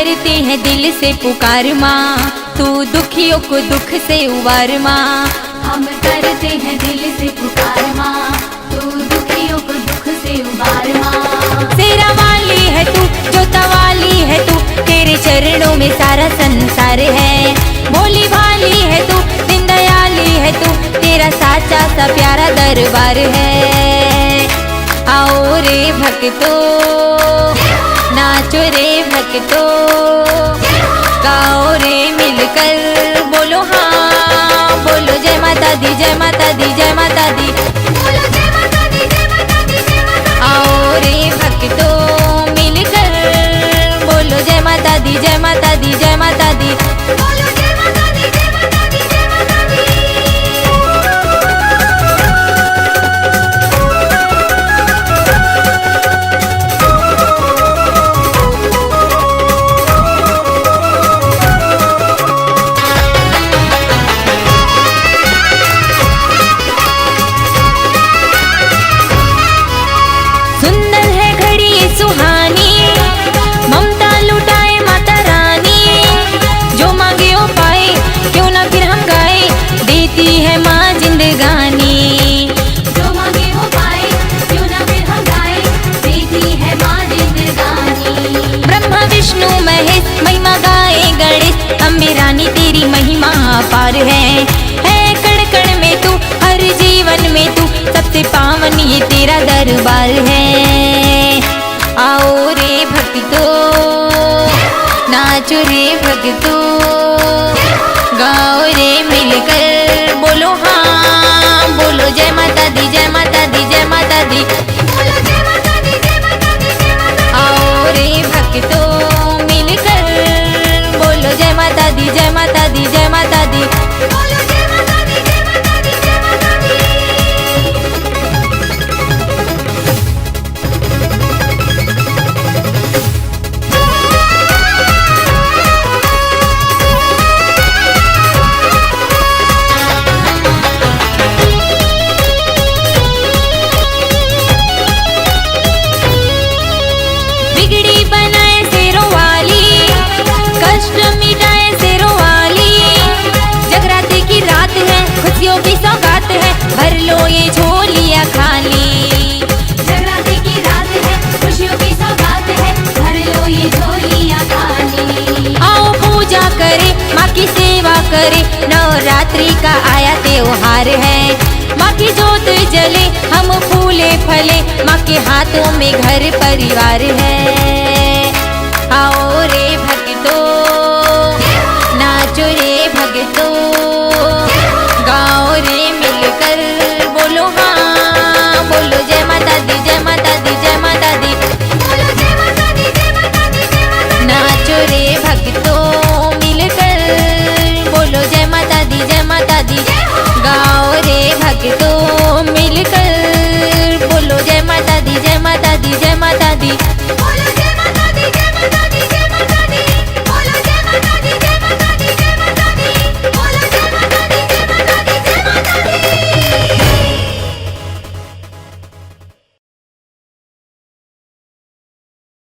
करते हैं दिल से पुकार माँ, तू दुखियों को दुख से उबार माँ। हम करते हैं दिल से पुकार माँ, तू दुखियों को दुख से उबार माँ। शेरा वाली है तू, जोता वाली है तू, तेरे चरणों में सारा संसार है। भोली भाली है तू, दीन दयाली है तू, तेरा साचा सा प्यारा दरबार है। आओ रे भक्तों, नाचो रे भक्तों, गाओ रे मिलकर, बोलो हाँ, बोलो जय माता दी, जय माता दी, जय माता दी, बोलो जय माता दी, जय माता दी, जय माता दी। आओ रे भक्तों मिलकर, बोलो जय माता दी, जय माता दी, जय माता दी, बोलो जय माता दी, जय माता दी, जय माता दी। सुंदर है घड़ी ये सुहानी, ममता लुटाए माता रानी। जो मांगे वो पाए, क्यों ना फिर हम गाए, देती है माँ जिंदगानी। जो मांगे वो पाए, क्यों ना फिर हम गाए, देती है माँ जिंदगानी। ब्रह्मा विष्णु महेश महिमा गाए गणेश, अम्बे रानी तेरी महिमा अपार है कण कण में तू, हर जीवन में तू, सबसे पावन ये तेरा दरबार है। आओ रे भक्तों, नाचो रे भक्तों, गाओ रे मिलकर, बोलो हाँ, बोलो जय माता दी, जय माता दी, जय माता दी, बोलो जय माता दी, जय माता दी, जय माता दी। आओ रे भक्तों मिलकर, बोलो जय माता दी, जय माता दी, जय माता दी, बोलो जय माता दी, जय माता दी, जय माता दी। बिगड़ी बनाए शेरों वाली, कष्ट मिटाए शेरों वाली। जगराते की रात है, खुशियों की सौगात है, भर लो ये झोलियाँ खाली। जगराते की रात है, खुशियों की सौगात है, भर लो ये झोलियाँ खाली। आओ पूजा करे, माँ की सेवा करे, नवरात्रि का आया त्योहार है। माँ की जोत जले, हम फूले फले, माँ के हाथों में घर परिवार है। आओ रे